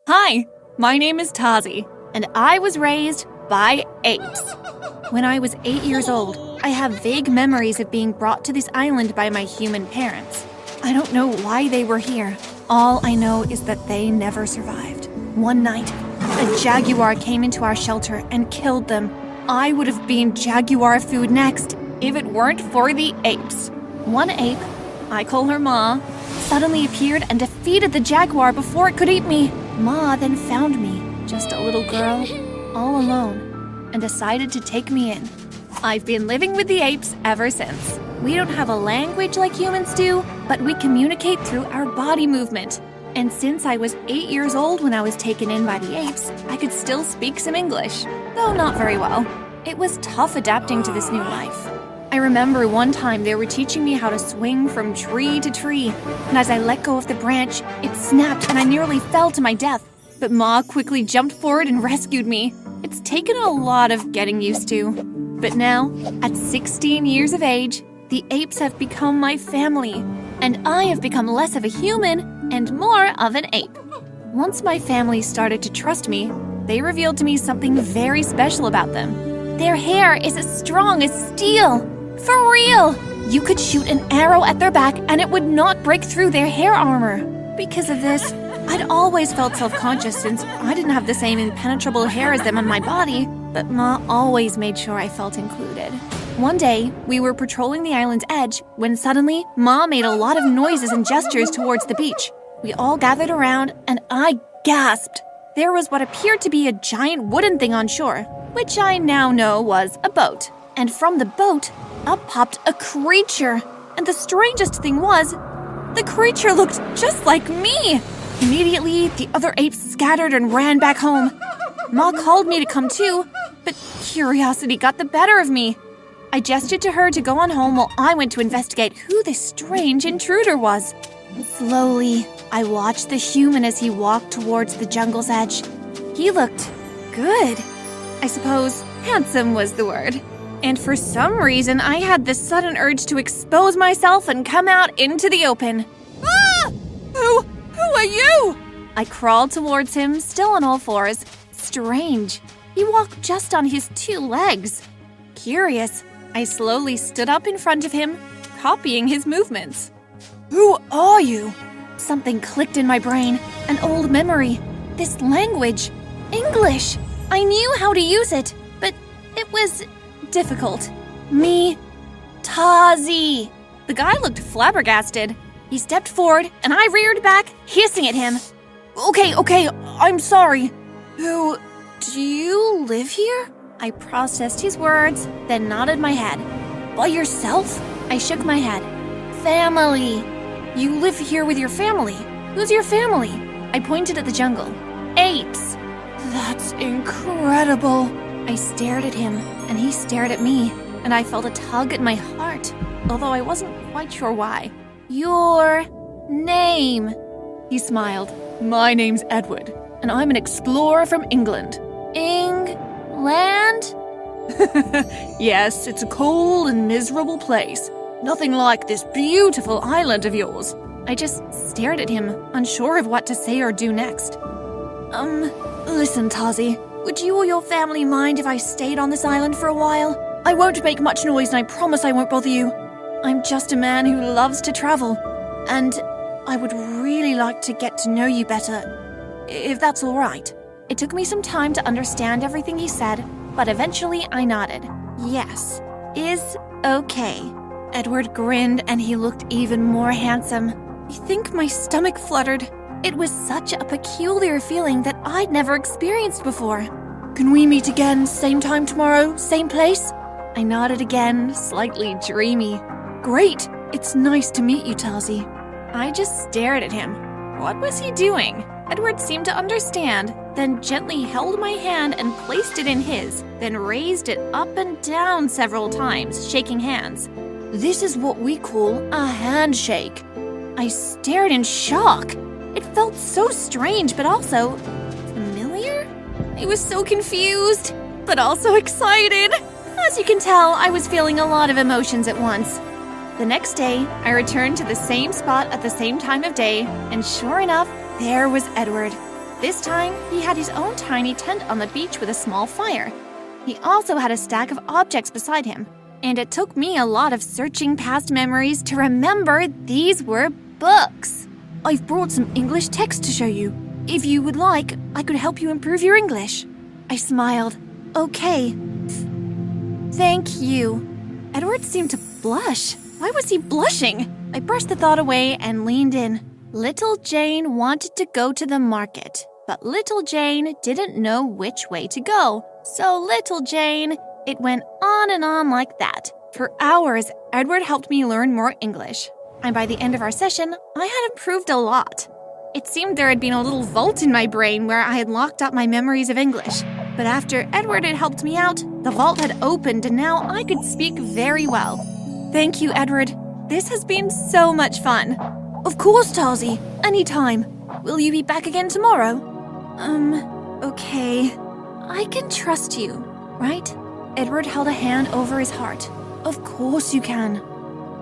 Hi, my name is Tazi, and I was raised by apes. When I was 8 years old, I have vague memories of being brought to this island by my human parents. I don't know why they were here. All I know is that they never survived. One night, a jaguar came into our shelter and killed them. I would have been jaguar food next if it weren't for the apes. One ape, I call her Ma, suddenly appeared and defeated the jaguar before it could eat me. Ma then found me, just a little girl, all alone, and decided to take me in. I've been living with the apes ever since. We don't have a language like humans do, but we communicate through our body movement. And since I was 8 years old when I was taken in by the apes, I could still speak some English, though not very well. It was tough adapting to this new life. I remember one time they were teaching me how to swing from tree to tree, and as I let go of the branch, it snapped and I nearly fell to my death. But Ma quickly jumped forward and rescued me. It's taken a lot of getting used to. But now, at 16 years of age, the apes have become my family, and I have become less of a human and more of an ape. Once my family started to trust me, they revealed to me something very special about them. Their hair is as strong as steel. For real! You could shoot an arrow at their back and it would not break through their hair armor. Because of this, I'd always felt self-conscious since I didn't have the same impenetrable hair as them on my body, but Ma always made sure I felt included. One day, we were patrolling the island's edge when suddenly Ma made a lot of noises and gestures towards the beach. We all gathered around and I gasped. There was what appeared to be a giant wooden thing on shore, which I now know was a boat. And from the boat, up popped a creature. And the strangest thing was, the creature looked just like me. Immediately, the other apes scattered and ran back home. Ma called me to come too, but curiosity got the better of me. I gestured to her to go on home while I went to investigate who this strange intruder was. Slowly, I watched the human as he walked towards the jungle's edge. He looked good. I suppose handsome was the word. And for some reason, I had this sudden urge to expose myself and come out into the open. Ah! Who are you? I crawled towards him, still on all fours. Strange. He walked just on his 2 legs. Curious, I slowly stood up in front of him, copying his movements. Who are you? Something clicked in my brain, an old memory. This language, English. I knew how to use it, but it was difficult. Me, Tazi. The guy looked flabbergasted. He stepped forward, and I reared back, hissing at him. Okay, I'm sorry. Do you live here? I processed his words, then nodded my head. By yourself? I shook my head. Family. You live here with your family. Who's your family? I pointed at the jungle. Apes. That's incredible. I stared at him, and he stared at me, and I felt a tug at my heart, although I wasn't quite sure why. Your name? He smiled. My name's Edward, and I'm an explorer from England. England? Yes, it's a cold and miserable place. Nothing like this beautiful island of yours. I just stared at him, unsure of what to say or do next. Listen, Tazi. Would you or your family mind if I stayed on this island for a while? I won't make much noise and I promise I won't bother you. I'm just a man who loves to travel, and I would really like to get to know you better, if that's all right. It took me some time to understand everything he said, but eventually I nodded. Yes, is okay. Edward grinned and he looked even more handsome. I think my stomach fluttered. It was such a peculiar feeling that I'd never experienced before. Can we meet again, same time tomorrow, same place? I nodded again, slightly dreamy. Great! It's nice to meet you, Tazi. I just stared at him. What was he doing? Edward seemed to understand, then gently held my hand and placed it in his, then raised it up and down several times, shaking hands. This is what we call a handshake. I stared in shock. It felt so strange, but also familiar? I was so confused, but also excited. As you can tell, I was feeling a lot of emotions at once. The next day, I returned to the same spot at the same time of day, and sure enough, there was Edward. This time, he had his own tiny tent on the beach with a small fire. He also had a stack of objects beside him, and it took me a lot of searching past memories to remember these were books. I've brought some English text to show you. If you would like, I could help you improve your English. I smiled. Okay. Thank you. Edward seemed to blush. Why was he blushing? I brushed the thought away and leaned in. Little Jane wanted to go to the market, but Little Jane didn't know which way to go. So Little Jane, it went on and on like that. For hours, Edward helped me learn more English. And by the end of our session, I had improved a lot. It seemed there had been a little vault in my brain where I had locked up my memories of English. But after Edward had helped me out, the vault had opened and now I could speak very well. Thank you, Edward. This has been so much fun. Of course, Tarzy. Anytime. Will you be back again tomorrow? Okay. I can trust you, right? Edward held a hand over his heart. Of course you can.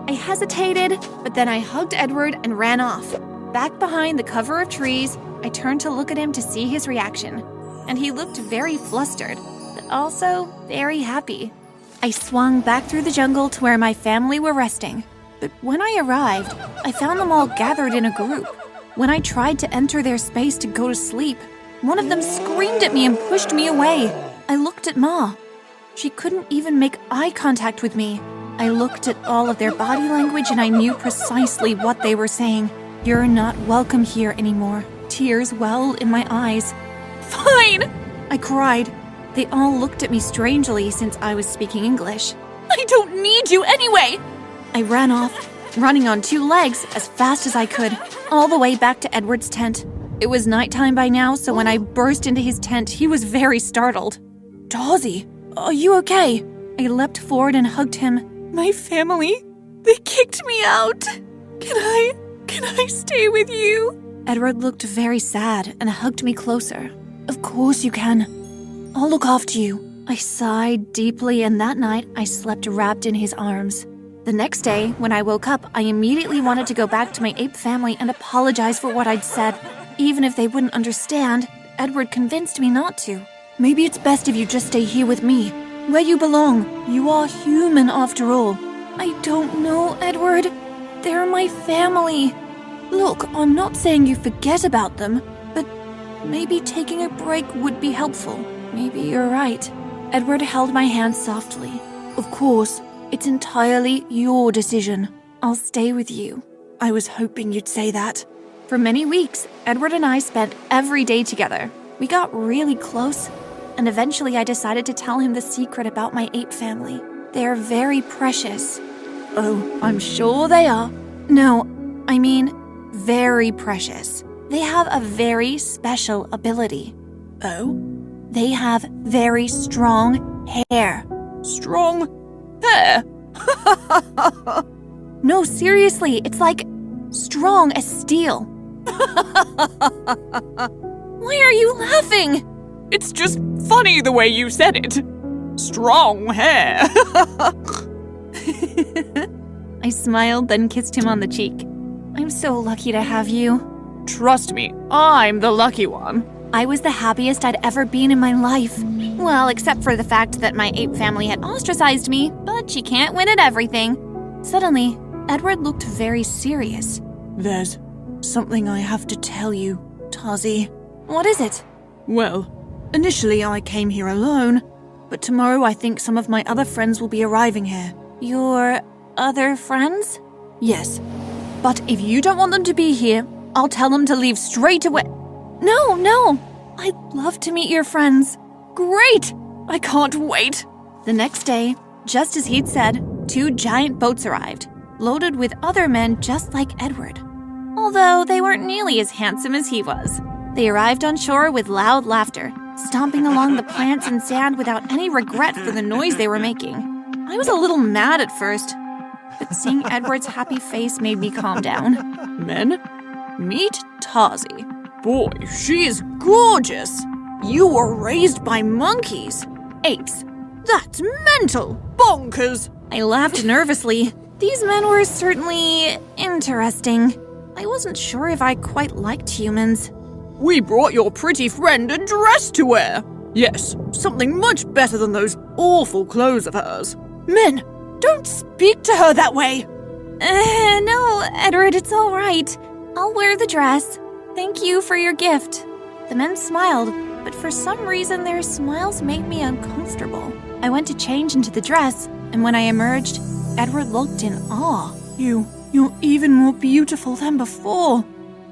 I hesitated, but then I hugged Edward and ran off. Back behind the cover of trees, I turned to look at him to see his reaction. And he looked very flustered, but also very happy. I swung back through the jungle to where my family were resting. But when I arrived, I found them all gathered in a group. When I tried to enter their space to go to sleep, one of them screamed at me and pushed me away. I looked at Ma. She couldn't even make eye contact with me. I looked at all of their body language and I knew precisely what they were saying. You're not welcome here anymore. Tears welled in my eyes. Fine! I cried. They all looked at me strangely since I was speaking English. I don't need you anyway! I ran off, running on 2 legs as fast as I could, all the way back to Edward's tent. It was nighttime by now, so when I burst into his tent, he was very startled. Tarzy, are you okay? I leapt forward and hugged him. My family, they kicked me out. Can I stay with you? Edward looked very sad and hugged me closer. Of course you can. I'll look after you. I sighed deeply, and that night I slept wrapped in his arms. The next day, when I woke up, I immediately wanted to go back to my ape family and apologize for what I'd said. Even if they wouldn't understand, Edward convinced me not to. Maybe it's best if you just stay here with me, where you belong. You are human after all. I don't know, Edward. They're my family. Look, I'm not saying you forget about them, but maybe taking a break would be helpful. Maybe you're right. Edward held my hand softly. Of course, it's entirely your decision. I'll stay with you. I was hoping you'd say that. For many weeks, Edward and I spent every day together. We got really close, and eventually I decided to tell him the secret about my ape family. They're very precious. Oh, I'm sure they are. No, I mean, very precious. They have a very special ability. Oh? They have very strong hair. Strong hair? No, seriously, it's like strong as steel. Why are you laughing? It's just funny the way you said it. Strong hair. I smiled, then kissed him on the cheek. I'm so lucky to have you. Trust me, I'm the lucky one. I was the happiest I'd ever been in my life. Well, except for the fact that my ape family had ostracized me, but you can't win at everything. Suddenly, Edward looked very serious. There's something I have to tell you, Tarzy. What is it? Well, initially I came here alone, but tomorrow I think some of my other friends will be arriving here. Your other friends? Yes, but if you don't want them to be here, I'll tell them to leave straight away. No. I'd love to meet your friends. Great! I can't wait. The next day, just as he'd said, 2 giant boats arrived, loaded with other men just like Edward. Although they weren't nearly as handsome as he was. They arrived on shore with loud laughter, stomping along the plants and sand without any regret for the noise they were making. I was a little mad at first, but seeing Edward's happy face made me calm down. Men, meet Tarzy. Boy, she is gorgeous. You were raised by monkeys. Apes. That's mental. Bonkers. I laughed nervously. These men were certainly interesting. I wasn't sure if I quite liked humans. We brought your pretty friend a dress to wear. Yes, something much better than those awful clothes of hers. Men, don't speak to her that way. No, Edward, it's all right. I'll wear the dress. Thank you for your gift. The men smiled, but for some reason their smiles made me uncomfortable. I went to change into the dress, and when I emerged, Edward looked in awe. You're even more beautiful than before.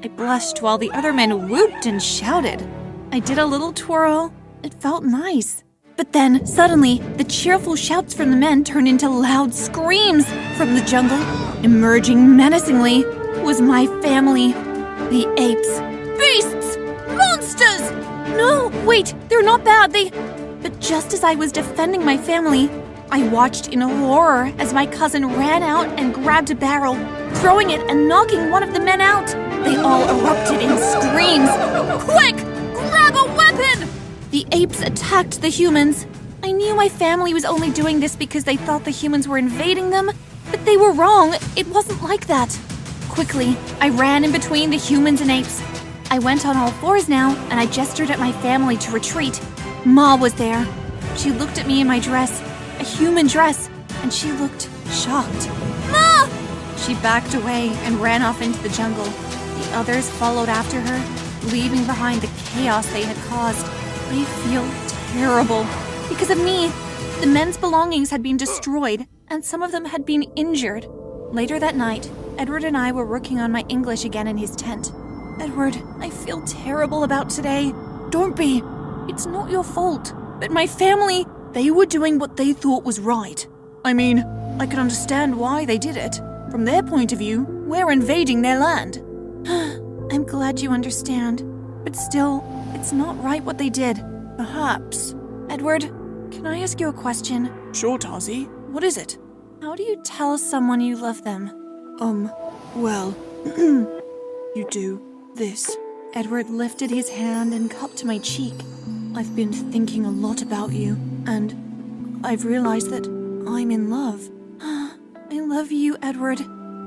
I blushed while the other men whooped and shouted. I did a little twirl. It felt nice. But then, suddenly, the cheerful shouts from the men turned into loud screams from the jungle. Emerging menacingly was my family, the apes. Beasts! Monsters! No, wait, they're not bad, But just as I was defending my family, I watched in horror as my cousin ran out and grabbed a barrel, throwing it and knocking one of the men out. They all erupted in screams. Quick! Grab a weapon! The apes attacked the humans. I knew my family was only doing this because they thought the humans were invading them, but they were wrong. It wasn't like that. Quickly, I ran in between the humans and apes. I went on all fours now, and I gestured at my family to retreat. Ma was there. She looked at me in my dress, a human dress, and she looked shocked. Ma! She backed away and ran off into the jungle. The others followed after her, leaving behind the chaos they had caused. I feel terrible. Because of me, the men's belongings had been destroyed, and some of them had been injured. Later that night, Edward and I were working on my English again in his tent. Edward, I feel terrible about today. Don't be. It's not your fault. But my family, they were doing what they thought was right. I mean, I can understand why they did it. From their point of view, we're invading their land. I'm glad you understand. But still, it's not right what they did. Perhaps. Edward, can I ask you a question? Sure, Tarzy. What is it? How do you tell someone you love them? Well, you do this. Edward lifted his hand and cupped my cheek. I've been thinking a lot about you, and I've realized that I'm in love. I love you, Edward.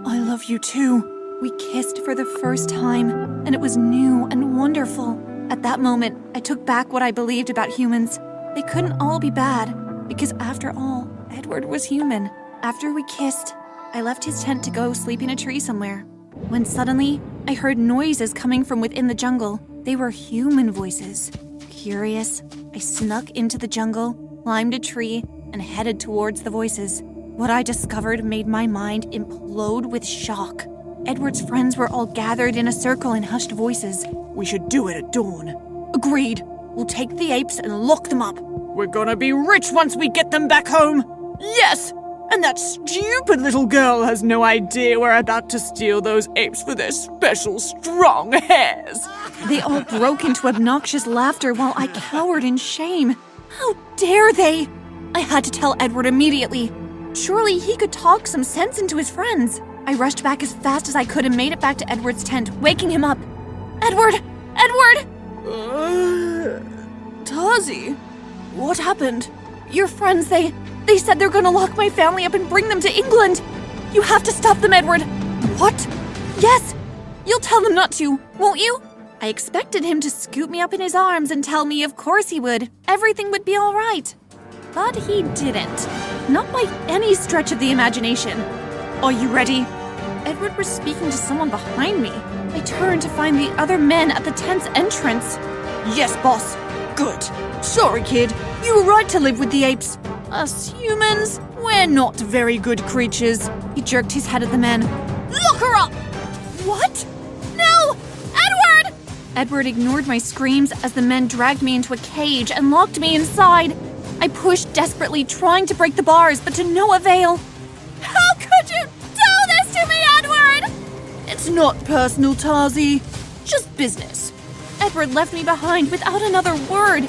I love you too. We kissed for the first time, and it was new and wonderful. At that moment, I took back what I believed about humans. They couldn't all be bad, because after all, Edward was human. After we kissed, I left his tent to go sleep in a tree somewhere. When suddenly, I heard noises coming from within the jungle. They were human voices. Curious, I snuck into the jungle, climbed a tree, and headed towards the voices. What I discovered made my mind implode with shock. Edward's friends were all gathered in a circle in hushed voices. We should do it at dawn. Agreed. We'll take the apes and lock them up. We're gonna be rich once we get them back home. Yes! And that stupid little girl has no idea we're about to steal those apes for their special strong hairs. They all broke into obnoxious laughter while I cowered in shame. How dare they? I had to tell Edward immediately. Surely he could talk some sense into his friends. I rushed back as fast as I could and made it back to Edward's tent, waking him up. Edward! Edward! Tarzy, what happened? Your friends, they said they're gonna lock my family up and bring them to England. You have to stop them, Edward. What? Yes! You'll tell them not to, won't you? I expected him to scoop me up in his arms and tell me of course he would. Everything would be all right. But he didn't. Not by any stretch of the imagination. Are you ready? Edward was speaking to someone behind me. I turned to find the other men at the tent's entrance. Yes, boss. Good. Sorry, kid. You were right to live with the apes. Us humans, we're not very good creatures. He jerked his head at the men. Lock her up! What? No! Edward! Edward ignored my screams as the men dragged me into a cage and locked me inside. I pushed desperately, trying to break the bars, but to no avail. How could you do this to me, Edward? It's not personal, Tarzy. Just business. Edward left me behind without another word.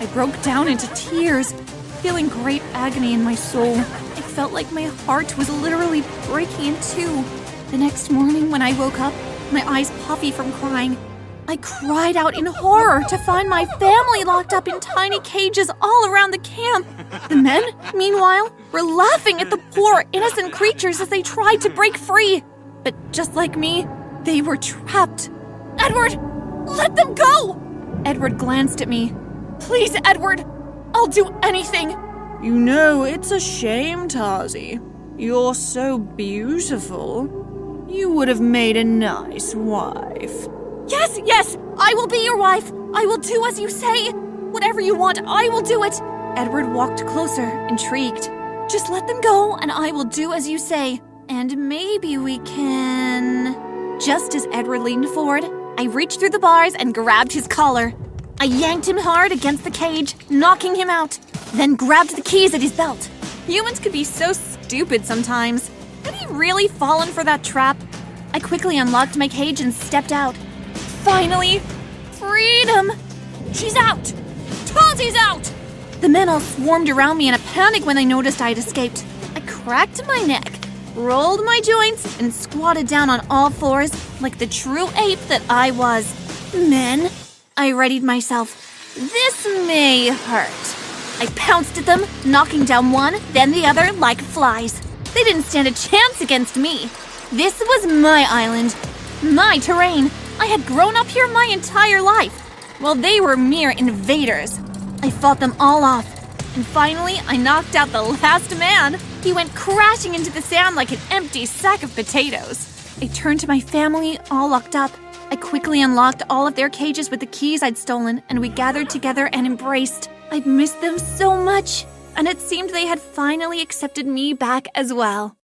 I broke down into tears, feeling great agony in my soul. It felt like my heart was literally breaking in two. The next morning when I woke up, my eyes puffy from crying, I cried out in horror to find my family locked up in tiny cages all around the camp. The men, meanwhile, were laughing at the poor, innocent creatures as they tried to break free. But just like me, they were trapped. Edward! Let them go! Edward glanced at me. Please, Edward, I'll do anything. You know, it's a shame, Tarzy. You're so beautiful. You would have made a nice wife. Yes, I will be your wife. I will do as you say. Whatever you want, I will do it. Edward walked closer, intrigued. Just let them go, and I will do as you say. And maybe we can... Just as Edward leaned forward, I reached through the bars and grabbed his collar. I yanked him hard against the cage, knocking him out, then grabbed the keys at his belt. Humans could be so stupid sometimes. Had he really fallen for that trap? I quickly unlocked my cage and stepped out. Finally, freedom! She's out! Tazi's out! The men all swarmed around me in a panic when they noticed I had escaped. I cracked my neck, rolled my joints, and squatted down on all fours like the true ape that I was. Men, I readied myself. This may hurt. I pounced at them, knocking down one, then the other like flies. They didn't stand a chance against me. This was my island, my terrain. I had grown up here my entire life, while they were mere invaders. I fought them all off, and finally I knocked out the last man. He went crashing into the sand like an empty sack of potatoes. I turned to my family, all locked up. I quickly unlocked all of their cages with the keys I'd stolen, and we gathered together and embraced. I'd missed them so much, and it seemed they had finally accepted me back as well.